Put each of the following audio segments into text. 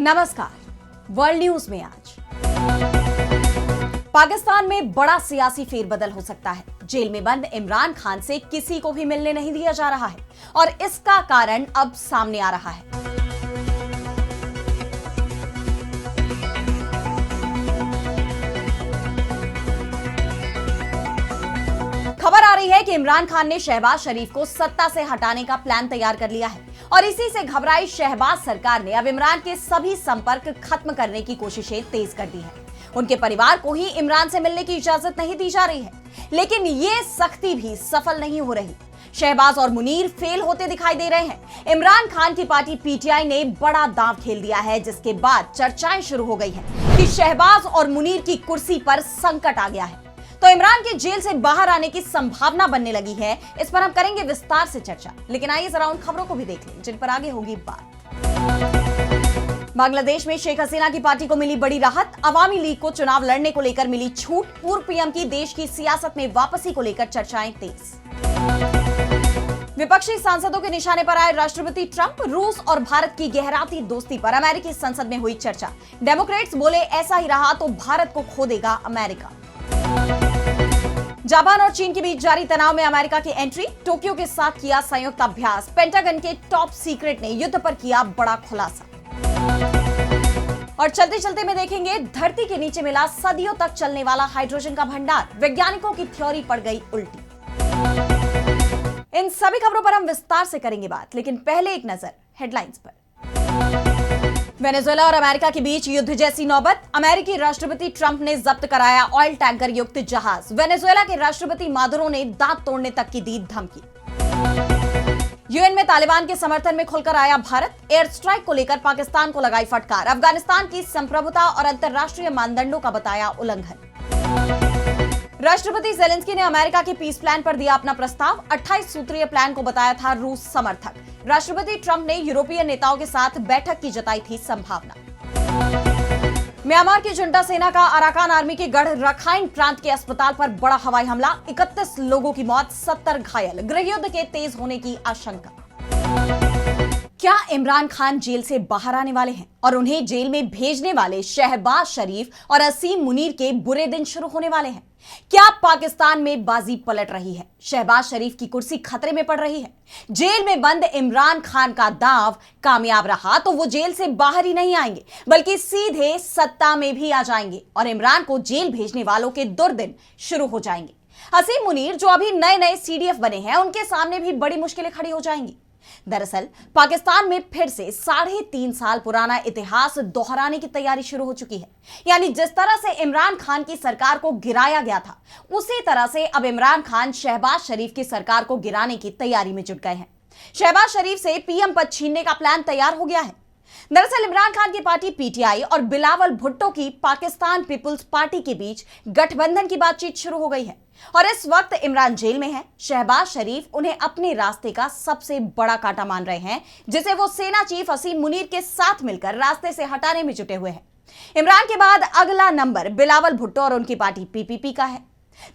नमस्कार। World news में आज पाकिस्तान में बड़ा सियासी फेरबदल हो सकता है। जेल में बंद इमरान खान से किसी को भी मिलने नहीं दिया जा रहा है और इसका कारण अब सामने आ रहा है। खबर आ रही है कि इमरान खान ने शहबाज शरीफ को सत्ता से हटाने का प्लान तैयार कर लिया है और इसी से घबराई शहबाज सरकार ने अब इमरान के सभी संपर्क खत्म करने की कोशिशें तेज कर दी है। उनके परिवार को ही इमरान से मिलने की इजाजत नहीं दी जा रही है, लेकिन ये सख्ती भी सफल नहीं हो रही। शहबाज और मुनीर फेल होते दिखाई दे रहे हैं। इमरान खान की पार्टी पीटीआई ने बड़ा दांव खेल दिया है, जिसके बाद चर्चाएं शुरू हो गई है कि शहबाज और मुनीर की कुर्सी पर संकट आ गया है, तो इमरान के जेल से बाहर आने की संभावना बनने लगी है। इस पर हम करेंगे विस्तार से चर्चा, लेकिन आइए जरा उन खबरों को भी देख लें जिन पर आगे होगी बात। बांग्लादेश में शेख हसीना की पार्टी को मिली बड़ी राहत। अवामी लीग को चुनाव लड़ने को लेकर मिली छूट। पूर्व पीएम की देश की सियासत में वापसी को लेकर चर्चाएं तेज। विपक्षी सांसदों के निशाने पर आए राष्ट्रपति ट्रंप। रूस और भारत की गहराती दोस्ती पर अमेरिकी संसद में हुई चर्चा। डेमोक्रेट्स बोले ऐसा ही रहा तो भारत को खो देगा अमेरिका। जापान और चीन के बीच जारी तनाव में अमेरिका की एंट्री। टोक्यो के साथ किया संयुक्त अभ्यास। पेंटागन के टॉप सीक्रेट ने युद्ध पर किया बड़ा खुलासा। और चलते चलते में देखेंगे, धरती के नीचे मिला सदियों तक चलने वाला हाइड्रोजन का भंडार। वैज्ञानिकों की थ्योरी पड़ गई उल्टी। इन सभी खबरों पर हम विस्तार से करेंगे बात, लेकिन पहले एक नजर हेडलाइंस पर। वेनेजुएला और अमेरिका के बीच युद्ध जैसी नौबत। अमेरिकी राष्ट्रपति ट्रंप ने जब्त कराया ऑयल टैंकर युक्त जहाज। वेनेजुएला के राष्ट्रपति मादुरो ने दांत तोड़ने तक की दी धमकी। यूएन में तालिबान के समर्थन में खुलकर आया भारत। एयर स्ट्राइक को लेकर पाकिस्तान को लगाई फटकार। अफगानिस्तान की संप्रभुता और अंतर्राष्ट्रीय मानदंडों का बताया उल्लंघन। राष्ट्रपति जेलेंस्की ने अमेरिका के पीस प्लान पर दिया अपना प्रस्ताव। 28 सूत्रीय प्लान को बताया था रूस समर्थक। राष्ट्रपति ट्रंप ने यूरोपीय नेताओं के साथ बैठक की जताई थी संभावना। म्यांमार की जुंटा सेना का अराकान आर्मी के गढ़ रखाइन प्रांत के अस्पताल पर बड़ा हवाई हमला। 31 लोगों की मौत, 70 घायल। गृहयुद्ध के तेज होने की आशंका। क्या इमरान खान जेल से बाहर आने वाले हैं और उन्हें जेल में भेजने वाले शहबाज शरीफ और असीम मुनीर के बुरे दिन शुरू होने वाले हैं? क्या पाकिस्तान में बाजी पलट रही है? शहबाज शरीफ की कुर्सी खतरे में पड़ रही है। जेल में बंद इमरान खान का दांव कामयाब रहा तो वो जेल से बाहर ही नहीं आएंगे, बल्कि सीधे सत्ता में भी आ जाएंगे और इमरान को जेल भेजने वालों के दुर्दिन शुरू हो जाएंगे। असीम मुनीर जो अभी नए नए सीडीएफ बने हैं, उनके सामने भी बड़ी मुश्किलें खड़ी हो जाएंगी। दरअसल पाकिस्तान में फिर से 3.5 साल पुराना इतिहास दोहराने की तैयारी शुरू हो चुकी है। यानी जिस तरह से इमरान खान की सरकार को गिराया गया था, उसी तरह से अब इमरान खान शहबाज शरीफ की सरकार को गिराने की तैयारी में जुट गए हैं। शहबाज शरीफ से पीएम पद छीनने का प्लान तैयार हो गया है। दरअसल इमरान खान की पार्टी पीटीआई और बिलावल भुट्टो की पाकिस्तान पीपुल्स पार्टी के बीच गठबंधन की बातचीत शुरू हो गई है और इस वक्त इमरान जेल में है। शहबाज शरीफ उन्हें अपने रास्ते का सबसे बड़ा कांटा मान रहे हैं, जिसे वो सेना चीफ असीम मुनीर के साथ मिलकर रास्ते से हटाने में जुटे हुए हैं। इमरान के बाद अगला नंबर बिलावल भुट्टो और उनकी पार्टी पीपीपी का है।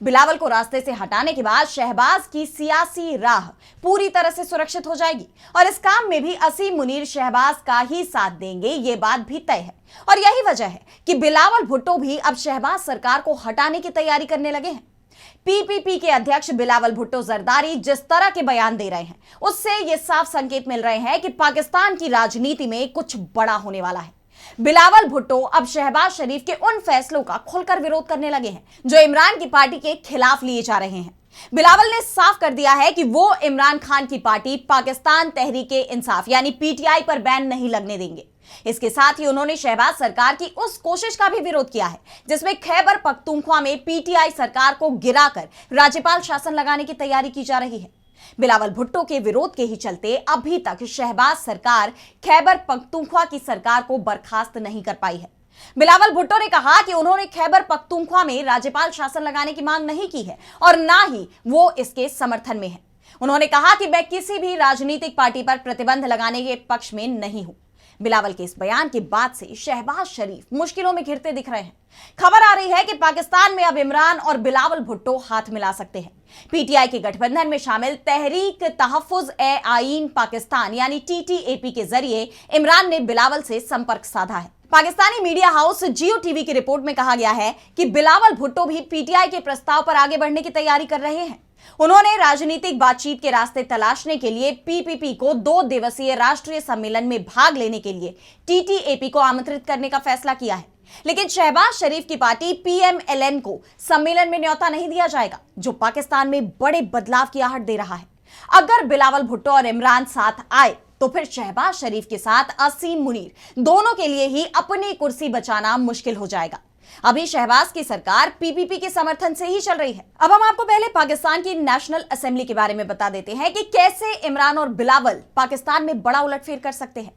बिलावल को रास्ते से हटाने के बाद शहबाज की सियासी राह पूरी तरह से सुरक्षित हो जाएगी और इस काम में भी असीम मुनीर शहबाज का ही साथ देंगे, ये बात भी तय है। और यही वजह है कि बिलावल भुट्टो भी अब शहबाज सरकार को हटाने की तैयारी करने लगे हैं। पीपीपी के अध्यक्ष बिलावल भुट्टो जरदारी जिस तरह के बयान दे रहे हैं, उससे ये साफ संकेत मिल रहे हैं कि पाकिस्तान की राजनीति में कुछ बड़ा होने वाला है। बिलावल भुट्टो अब शहबाज शरीफ के उन फैसलों का खुलकर विरोध करने लगे हैं जो इमरान की पार्टी के खिलाफ लिए जा रहे हैं। बिलावल ने साफ कर दिया है कि वो इमरान खान की पार्टी पाकिस्तान तहरीके इंसाफ यानी पीटीआई पर बैन नहीं लगने देंगे। इसके साथ ही उन्होंने शहबाज सरकार की उस कोशिश का भी विरोध किया है जिसमें खैबर पख्तूनख्वा में पीटीआई सरकार को गिराकर राज्यपाल शासन लगाने की तैयारी की जा रही है। बिलावल भुट्टो के विरोध के ही चलते अभी तक शहबाज सरकार खैबर पख्तूनख्वा की सरकार को बर्खास्त नहीं कर पाई है। बिलावल भुट्टो ने कहा कि उन्होंने खैबर पख्तूनख्वा में राज्यपाल शासन लगाने की मांग नहीं की है और ना ही वो इसके समर्थन में है। उन्होंने कहा कि मैं किसी भी राजनीतिक पार्टी पर प्रतिबंध लगाने के पक्ष में नहीं हूं। बिलावल के इस बयान के बाद से शहबाज शरीफ मुश्किलों में घिरते दिख रहे हैं। खबर आ रही है कि पाकिस्तान में अब इमरान और बिलावल भुट्टो हाथ मिला सकते हैं। पीटीआई के गठबंधन में शामिल तहरीक तहफ्फुज-ए-आईन पाकिस्तान यानी टीटीएपी के जरिए इमरान ने बिलावल से संपर्क साधा है। पाकिस्तानी मीडिया हाउस जियो टीवी की रिपोर्ट में कहा गया है कि बिलावल भुट्टो भी पीटीआई के प्रस्ताव पर आगे बढ़ने की तैयारी कर रहे हैं। उन्होंने राजनीतिक बातचीत के रास्ते तलाशने के लिए पीपीपी को 2 दिवसीय राष्ट्रीय सम्मेलन में भाग लेने के लिए टीटीएपी को आमंत्रित करने का फैसला किया है। लेकिन शहबाज शरीफ की पार्टी पीएमएलएन को सम्मेलन में न्योता नहीं दिया जाएगा, जो पाकिस्तान में बड़े बदलाव की आहट दे रहा है। अगर बिलावल भुट्टो और इमरान साथ आए तो फिर शहबाज शरीफ के साथ असीम मुनीर दोनों के लिए ही अपनी कुर्सी बचाना मुश्किल हो जाएगा। अभी शहबाज की सरकार पीपीपी के समर्थन से ही चल रही है। अब हम आपको पहले पाकिस्तान की नेशनल असेंबली के बारे में बता देते हैं कि कैसे इमरान और बिलावल पाकिस्तान में बड़ा उलटफेर कर सकते हैं।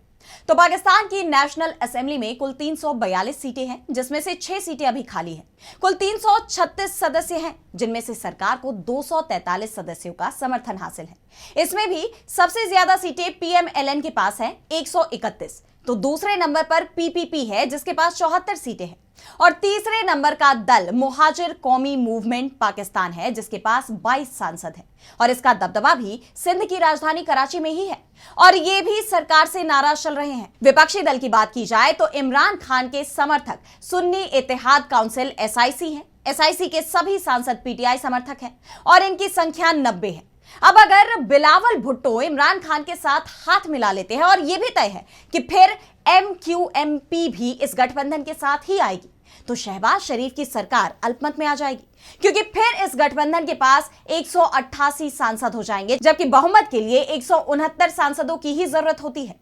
तो पाकिस्तान की नेशनल असेंबली में कुल 342 सीटें हैं, जिसमें से 6 सीटें अभी खाली हैं। कुल 336 सदस्य हैं, जिनमें से सरकार को 243 सदस्यों का समर्थन हासिल है। इसमें भी सबसे ज्यादा सीटें पीएमएलएन के पास हैं, 131। तो दूसरे नंबर पर पीपीपी है, जिसके पास 74 सीटें हैं। और तीसरे नंबर का दल मुहाजिर कौमी मूवमेंट पाकिस्तान है, जिसके पास 22 सांसद हैं। और इसका दबदबा भी सिंध की राजधानी कराची में ही है, और ये भी सरकार से नाराज चल रहे हैं। विपक्षी दल की बात की जाए तो इमरान खान के समर्थक सुन्नी इत्तेहाद काउंसिल एसआईसी है। एसआईसी के सभी सांसद पीटीआई समर्थक हैं और इनकी संख्या 90 है। अब अगर बिलावल भुट्टो इमरान खान के साथ हाथ मिला लेते हैं, और यह भी तय है कि फिर एमक्यूएमपी भी इस गठबंधन के साथ ही आएगी, तो शहबाज शरीफ की सरकार अल्पमत में आ जाएगी, क्योंकि फिर इस गठबंधन के पास 188 सांसद हो जाएंगे, जबकि बहुमत के लिए 169 सांसदों की ही जरूरत होती है।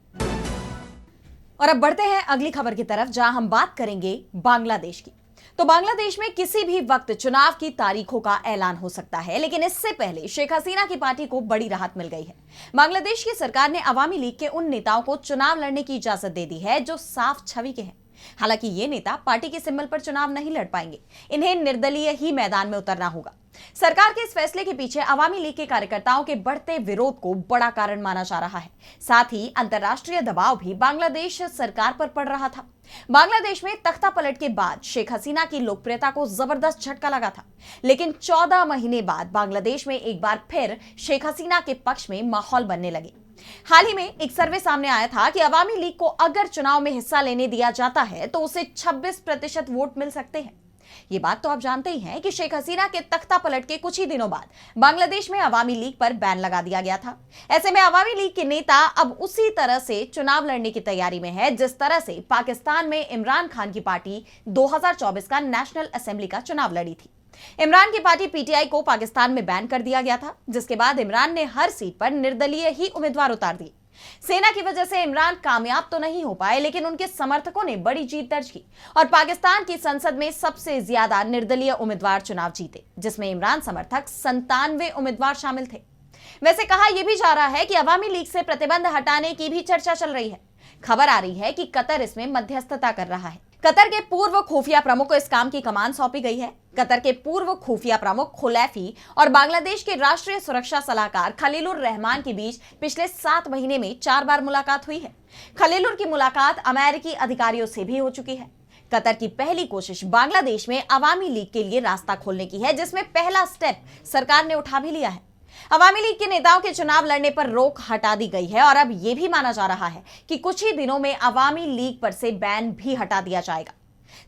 और अब बढ़ते हैं अगली खबर की तरफ, जहां हम बात करेंगे बांग्लादेश की। तो बांग्लादेश में किसी भी वक्त चुनाव की तारीखों का ऐलान हो सकता है, लेकिन इससे पहले शेख हसीना की पार्टी को बड़ी राहत मिल गई है। बांग्लादेश की सरकार ने अवामी लीग के उन नेताओं को चुनाव लड़ने की इजाजत दे दी है जो साफ छवि के हैं। हालांकि ये नेता पार्टी के सिंबल पर चुनाव नहीं लड़ पाएंगे, इन्हें निर्दलीय ही मैदान में उतरना होगा। सरकार के इस फैसले के पीछे अवामी लीग के कार्यकर्ताओं के बढ़ते विरोध को बड़ा कारण माना जा रहा है। साथ ही अंतर्राष्ट्रीय दबाव भी बांग्लादेश सरकार पर पड़ रहा था। बांग्लादेश में तख्ता पलट के बाद शेख हसीना की लोकप्रियता को जबरदस्त झटका लगा था, लेकिन 14 महीने बाद बांग्लादेश में एक बार फिर शेख हसीना के पक्ष में माहौल बनने लगे। हाल ही में एक सर्वे सामने आया था कि अवामी लीग को अगर चुनाव में हिस्सा लेने दिया जाता है तो उसे 26% वोट मिल सकते हैं। ये बात तो आप जानते ही हैं कि शेख हसीना के तख्ता पलट के कुछ ही दिनों बाद बांग्लादेश में अवामी लीग पर बैन लगा दिया गया था। ऐसे में अवामी लीग के नेता अब उसी तरह से चुनाव लड़ने की तैयारी में है, जिस तरह से पाकिस्तान में इमरान खान की पार्टी 2024 का नेशनल असेंबली का चुनाव लड़ी थी। इमरान की पार्टी पीटीआई को पाकिस्तान में बैन कर दिया गया था, जिसके बाद इमरान ने हर सीट पर निर्दलीय ही उम्मीदवार उतार दिए। सेना की वजह से इमरान कामयाब तो नहीं हो पाए, लेकिन उनके समर्थकों ने बड़ी जीत दर्ज की और पाकिस्तान की संसद में सबसे ज्यादा निर्दलीय उम्मीदवार चुनाव जीते, जिसमें इमरान समर्थक 97 उम्मीदवार शामिल थे। वैसे कहा यह भी जा रहा है कि अवामी लीग से प्रतिबंध हटाने की भी चर्चा चल रही है। खबर आ रही है कि कतर इसमें मध्यस्थता कर रहा है। कतर के पूर्व खुफिया प्रमुख को इस काम की कमान सौंपी गई है। कतर के पूर्व खुफिया प्रमुख खुलैफी और बांग्लादेश के राष्ट्रीय सुरक्षा सलाहकार खलीलुर रहमान के बीच पिछले 7 महीने में 4 बार मुलाकात हुई है। खलीलुर की मुलाकात अमेरिकी अधिकारियों से भी हो चुकी है। कतर की पहली कोशिश बांग्लादेश में अवामी लीग के लिए रास्ता खोलने की है, जिसमें पहला स्टेप सरकार ने उठा भी लिया है। अवामी लीग के नेताओं के चुनाव लड़ने पर रोक हटा दी गई है और अब यह भी माना जा रहा है कि कुछ ही दिनों में अवामी लीग पर से बैन भी हटा दिया जाएगा।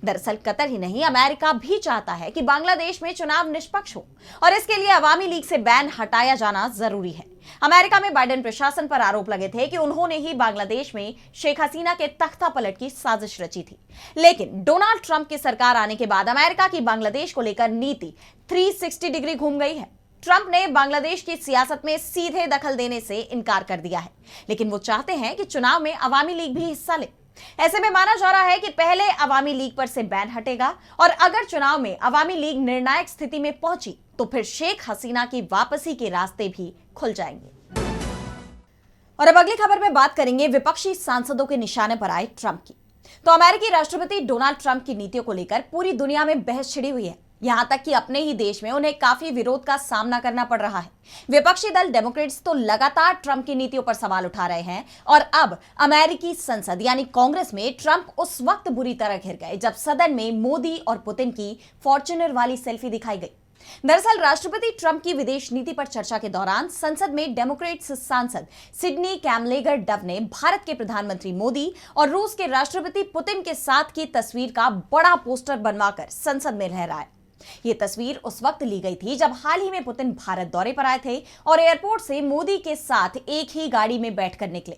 दरअसल कतर ही नहीं, अमेरिका भी चाहता है कि बांग्लादेश में चुनाव निष्पक्ष हो और इसके लिए अवामी लीग से बैन हटाया जाना जरूरी है। अमेरिका में बाइडेन प्रशासन पर आरोप लगे थे कि उन्होंने ही बांग्लादेश में शेख हसीना के तख्ता पलट की साजिश रची थी, लेकिन डोनाल्ड ट्रंप की सरकार आने के बाद अमेरिका की बांग्लादेश को लेकर नीति 360 डिग्री घूम गई है। ट्रंप ने बांग्लादेश की सियासत में सीधे दखल देने से इनकार कर दिया है, लेकिन वो चाहते हैं कि चुनाव में अवामी लीग भी हिस्सा ले। ऐसे में माना जा रहा है कि पहले अवामी लीग पर से बैन हटेगा और अगर चुनाव में अवामी लीग निर्णायक स्थिति में पहुंची तो फिर शेख हसीना की वापसी के रास्ते भी खुल जाएंगे। और अब अगली खबर में बात करेंगे विपक्षी सांसदों के निशाने पर आए ट्रंप की। तो अमेरिकी राष्ट्रपति डोनाल्ड ट्रंप की नीतियों को लेकर पूरी दुनिया में बहस छिड़ी हुई है। यहां तक कि अपने ही देश में उन्हें काफी विरोध का सामना करना पड़ रहा है। विपक्षी दल डेमोक्रेट्स तो लगातार ट्रंप की नीतियों पर सवाल उठा रहे हैं और अब अमेरिकी संसद यानी कांग्रेस में ट्रंप उस वक्त बुरी तरह घिर गए जब सदन में मोदी और पुतिन की फॉर्च्यूनर वाली सेल्फी दिखाई गई। दरअसल राष्ट्रपति ट्रंप की विदेश नीति पर चर्चा के दौरान संसद में डेमोक्रेट्स सांसद सिडनी कैमलेगर डव ने भारत के प्रधानमंत्री मोदी और रूस के राष्ट्रपति पुतिन के साथ की तस्वीर का बड़ा पोस्टर बनवाकर संसद में लहराया। ये तस्वीर उस वक्त ली गई थी जब हाल ही में पुतिन भारत दौरे पर आए थे और एयरपोर्ट से मोदी के साथ एक ही गाड़ी में बैठकर निकले।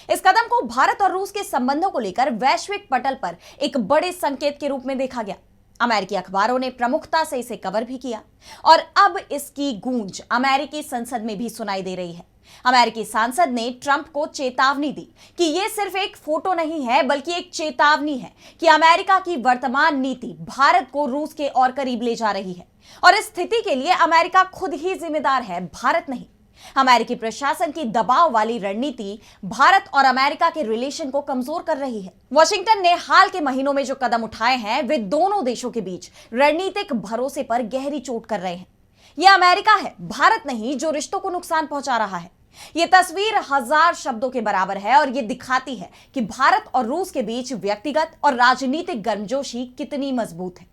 इस कदम को भारत और रूस के संबंधों को लेकर वैश्विक पटल पर एक बड़े संकेत के रूप में देखा गया। अमेरिकी अखबारों ने प्रमुखता से इसे कवर भी किया और अब इसकी गूंज अमेरिकी संसद में भी सुनाई दे रही है। अमेरिकी सांसद ने ट्रंप को चेतावनी दी कि यह सिर्फ एक फोटो नहीं है बल्कि एक चेतावनी है कि अमेरिका की वर्तमान नीति भारत को रूस के और करीब ले जा रही है और इस स्थिति के लिए अमेरिका खुद ही जिम्मेदार है, भारत नहीं। अमेरिकी प्रशासन की दबाव वाली रणनीति भारत और अमेरिका के रिलेशन को कमजोर कर रही है। वॉशिंगटन ने हाल के महीनों में जो कदम उठाए हैं वे दोनों देशों के बीच रणनीतिक भरोसे पर गहरी चोट कर रहे हैं। यह अमेरिका है, भारत नहीं, जो रिश्तों को नुकसान पहुंचा रहा है। यह तस्वीर 1000 शब्दों के बराबर है और यह दिखाती है कि भारत और रूस के बीच व्यक्तिगत और राजनीतिक गर्मजोशी कितनी मजबूत है।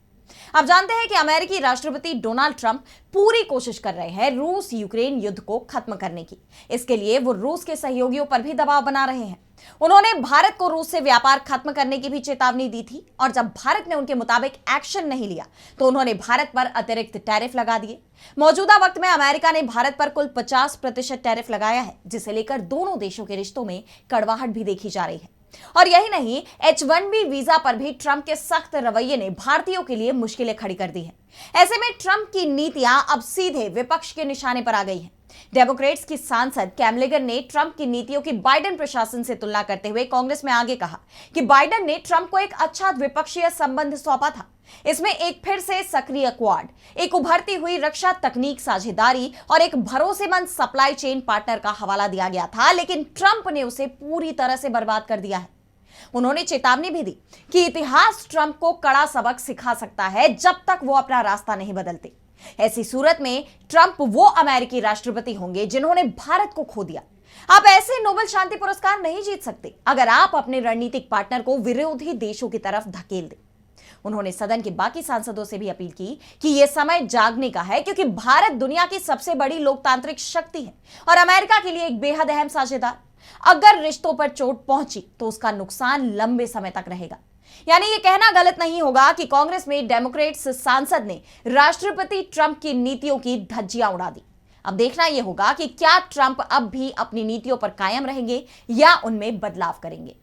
अब जानते हैं कि अमेरिकी राष्ट्रपति डोनाल्ड ट्रंप पूरी कोशिश कर रहे हैं रूस यूक्रेन युद्ध को खत्म करने की। इसके लिए वो रूस के सहयोगियों पर भी दबाव बना रहे हैं। उन्होंने भारत को रूस से व्यापार खत्म करने की भी चेतावनी दी थी और जब भारत ने उनके मुताबिक एक्शन नहीं लिया तो उन्होंने भारत पर अतिरिक्त टैरिफ लगा दिए। मौजूदा वक्त में अमेरिका ने भारत पर कुल 50% टैरिफ लगाया है, जिसे लेकर दोनों देशों के रिश्तों में कड़वाहट भी देखी जा रही है। और यही नहीं, H-1B वीजा पर भी ट्रंप के सख्त रवैये ने भारतीयों के लिए मुश्किलें खड़ी कर दी हैं। ऐसे में ट्रंप की नीतियां अब सीधे विपक्ष के निशाने पर आ गई हैं। डेमोक्रेट्स की सांसद कैमलेगर ने ट्रंप की नीतियों की बाइडेन प्रशासन से तुलना करते हुए कांग्रेस में आगे कहा कि बाइडेन ने ट्रंप को एक अच्छा द्विपक्षीय संबंध सौंपा था। इसमें एक फिर से सक्रिय क्वाड, एक उभरती हुई रक्षा तकनीक साझेदारी और एक भरोसेमंद सप्लाई चेन पार्टनर का हवाला दिया गया था, लेकिन ट्रंप ने उसे पूरी तरह से बर्बाद कर दिया है। उन्होंने चेतावनी भी दी कि इतिहास ट्रंप को कड़ा सबक सिखा सकता है जब तक वो अपना रास्ता नहीं बदलते। ऐसी सूरत में ट्रंप वो अमेरिकी राष्ट्रपति होंगे जिन्होंने भारत को खो दिया। आप ऐसे नोबेल शांति पुरस्कार नहीं जीत सकते अगर आप अपने रणनीतिक पार्टनर को विरोधी देशों की तरफ धकेल दें। उन्होंने सदन के बाकी सांसदों से भी अपील की कि यह समय जागने का है, क्योंकि भारत दुनिया की सबसे बड़ी लोकतांत्रिक शक्ति है और अमेरिका के लिए एक बेहद अहम साझेदार। अगर रिश्तों पर चोट पहुंची तो उसका नुकसान लंबे समय तक रहेगा। यानी यह कहना गलत नहीं होगा कि कांग्रेस में डेमोक्रेट्स सांसद ने राष्ट्रपति ट्रंप की नीतियों की धज्जियां उड़ा दी। अब देखना यह होगा कि क्या ट्रंप अब भी अपनी नीतियों पर कायम रहेंगे या उनमें बदलाव करेंगे।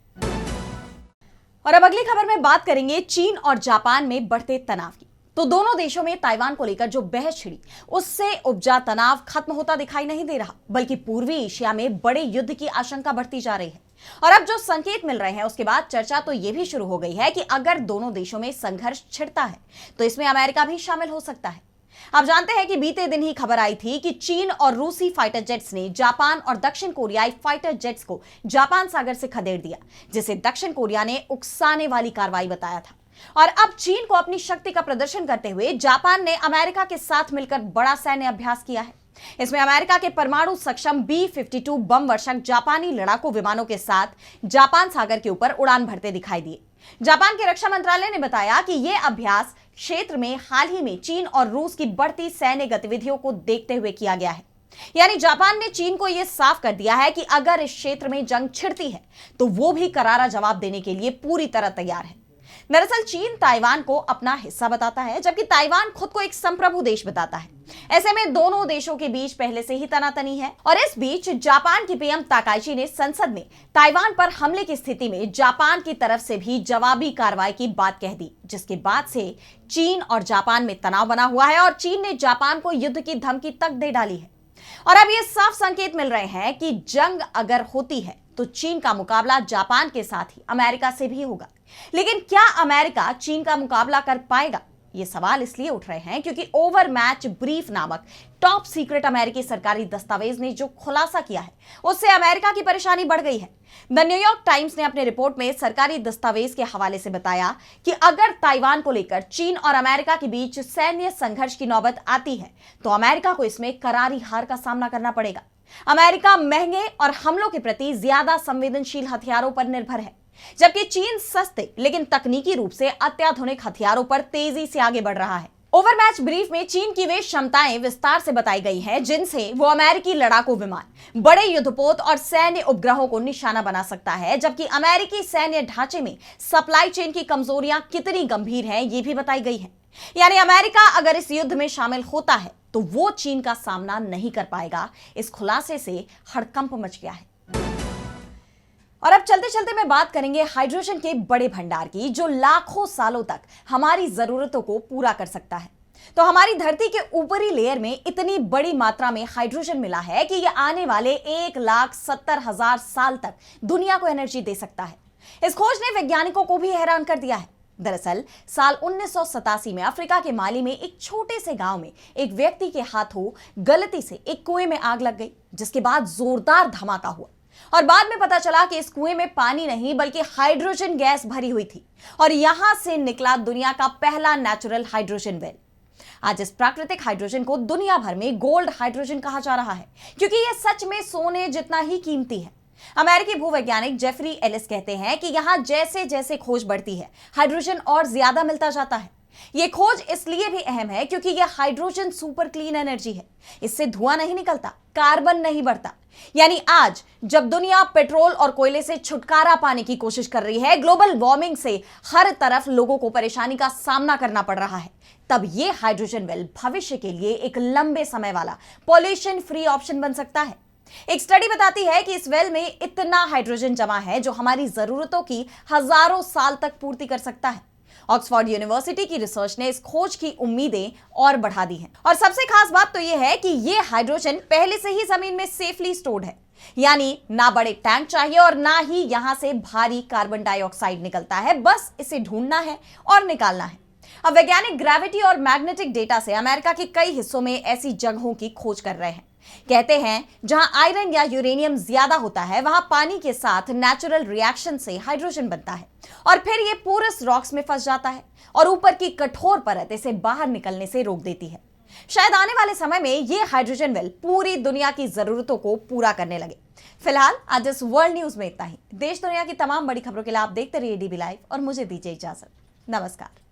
और अब अगली खबर में बात करेंगे चीन और जापान में बढ़ते तनाव की। तो दोनों देशों में ताइवान को लेकर जो बहस छिड़ी उससे उपजा तनाव खत्म होता दिखाई नहीं दे रहा, बल्कि पूर्वी एशिया में बड़े युद्ध की आशंका बढ़ती जा रही है। और अब जो संकेत मिल रहे हैं उसके बाद चर्चा तो यह भी शुरू हो गई है कि अगर दोनों देशों में संघर्ष छिड़ता है तो इसमें अमेरिका भी शामिल हो सकता है। आप जानते हैं कि बीते दिन ही खबर आई थी कि चीन और रूसी फाइटर जेट्स ने जापान और दक्षिण कोरियाई फाइटर जेट्स को जापान सागर से खदेड़ दिया, जिसे दक्षिण कोरिया ने उकसाने वाली कार्रवाई बताया था। और अब चीन को अपनी शक्ति का प्रदर्शन करते हुए जापान ने अमेरिका के साथ मिलकर बड़ा सैन्य अभ्यास किया है। इसमें अमेरिका के परमाणु सक्षम B-52 बम वर्षक जापानी लड़ाकू विमानों के साथ जापान सागर के ऊपर उड़ान भरते दिखाई दिए। जापान के रक्षा मंत्रालय ने बताया कि यह अभ्यास क्षेत्र में हाल ही में चीन और रूस की बढ़ती सैन्य गतिविधियों को देखते हुए किया गया है। यानी जापान ने चीन को यह साफ कर दिया है कि अगर इस क्षेत्र में जंग छिड़ती है तो वो भी करारा जवाब देने के लिए पूरी तरह तैयार है। दरअसल चीन ताइवान को अपना हिस्सा बताता है, जबकि ताइवान खुद को एक संप्रभु देश बताता है। ऐसे में दोनों देशों के बीच पहले से ही तनातनी है। और इस बीच जापान की पीएम ताकाइची ने संसद में ताइवान पर हमले की स्थिति में जापान की तरफ से भी जवाबी कार्रवाई की बात कह दी, जिसके बाद से चीन और जापान में तनाव बना हुआ है और चीन ने जापान को युद्ध की धमकी तक दे डाली है। और अब ये साफ संकेत मिल रहे हैं कि जंग अगर होती है तो चीन का मुकाबला जापान के साथ ही अमेरिका से भी होगा। लेकिन क्या अमेरिका चीन का मुकाबला कर पाएगा? ये सवाल इसलिए उठ रहे हैं क्योंकि ओवर मैच ब्रीफ नामक टॉप सीक्रेट अमेरिकी सरकारी दस्तावेज ने जो खुलासा किया है उससे अमेरिका की परेशानी बढ़ गई है। द न्यूयॉर्क टाइम्स ने अपने रिपोर्ट में सरकारी दस्तावेज के हवाले से बताया कि अगर ताइवान को लेकर चीन और अमेरिका के बीच सैन्य संघर्ष की नौबत आती है तो अमेरिका को इसमें करारी हार का सामना करना पड़ेगा। अमेरिका महंगे और हमलों के प्रति ज्यादा संवेदनशील हथियारों पर निर्भर है, जबकि चीन सस्ते लेकिन तकनीकी रूप से अत्याधुनिक हथियारों पर तेजी से आगे बढ़ रहा है। ओवरमैच ब्रीफ में चीन की वे क्षमताएं विस्तार से बताई गई हैं जिनसे वो अमेरिकी लड़ाकू विमान, बड़े युद्धपोत और सैन्य उपग्रहों को निशाना बना सकता है, जबकि अमेरिकी सैन्य ढांचे में सप्लाई चेन की कमजोरियां कितनी गंभीर हैं ये भी बताई गई है। यानी अमेरिका अगर इस युद्ध में शामिल होता है तो वो चीन का सामना नहीं कर पाएगा। इस खुलासे से हड़कंप मच गया है। और अब चलते चलते मैं बात करेंगे हाइड्रोजन के बड़े भंडार की, जो लाखों सालों तक हमारी जरूरतों को पूरा कर सकता है। तो हमारी धरती के ऊपरी लेयर में इतनी बड़ी मात्रा में हाइड्रोजन मिला है कि यह आने वाले 1,70,000 साल तक दुनिया को एनर्जी दे सकता है। इस खोज ने वैज्ञानिकों को भी हैरान कर दिया है। दरअसल साल 1987 में अफ्रीका के माली में एक छोटे से गांव में एक व्यक्ति के हाथों गलती से एक कुएं में आग लग गई, जिसके बाद जोरदार धमाका हुआ और बाद में पता चला कि इस कुएं में पानी नहीं बल्कि हाइड्रोजन गैस भरी हुई थी और यहां से निकला दुनिया का पहला नेचुरल हाइड्रोजन वेल। आज इस प्राकृतिक हाइड्रोजन को दुनिया भर में गोल्ड हाइड्रोजन कहा जा रहा है, क्योंकि यह सच में सोने जितना ही कीमती है। अमेरिकी भूवैज्ञानिक जेफरी एलिस कहते हैं कि यहां जैसे जैसे खोज बढ़ती है हाइड्रोजन और ज्यादा मिलता जाता है। यह खोज इसलिए भी अहम है क्योंकि यह हाइड्रोजन सुपर क्लीन एनर्जी है। इससे धुआं नहीं निकलता, कार्बन नहीं बढ़ता। यानी आज जब दुनिया पेट्रोल और कोयले से छुटकारा पाने की कोशिश कर रही है, ग्लोबल वार्मिंग से हर तरफ लोगों को परेशानी का सामना करना पड़ रहा है, तब यह हाइड्रोजन वेल भविष्य के लिए एक लंबे समय वाला पॉल्यूशन फ्री ऑप्शन बन सकता है। एक स्टडी बताती है कि इस वेल में इतना हाइड्रोजन जमा है जो हमारी जरूरतों की हजारों साल तक पूर्ति कर सकता है। ऑक्सफोर्ड यूनिवर्सिटी की रिसर्च ने इस खोज की उम्मीदें और बढ़ा दी हैं। और सबसे खास बात तो यह है कि यह हाइड्रोजन पहले से ही जमीन में सेफली स्टोर्ड है, यानी ना बड़े टैंक चाहिए और ना ही यहां से भारी कार्बन डाइऑक्साइड निकलता है, बस इसे ढूंढना है और निकालना है। अब वैज्ञानिक ग्रेविटी और मैग्नेटिक डेटा से अमेरिका के कई हिस्सों में ऐसी जगहों की खोज कर रहे हैं। कहते हैं जहां आयरन या यूरेनियम ज्यादा होता है वहां पानी के साथ नेचुरल रिएक्शन से हाइड्रोजन बनता है और फिर यह पोरस रॉक्स में फंस जाता है और ऊपर की कठोर परत इसे बाहर निकलने से रोक देती है। शायद आने वाले समय में यह हाइड्रोजन वेल पूरी दुनिया की जरूरतों को पूरा करने लगे। फिलहाल आज इस वर्ल्ड न्यूज में इतना ही। देश दुनिया की तमाम बड़ी खबरों के लिए आप देखते रहिए डीबी लाइव और मुझे दीजिए इजाजत। नमस्कार।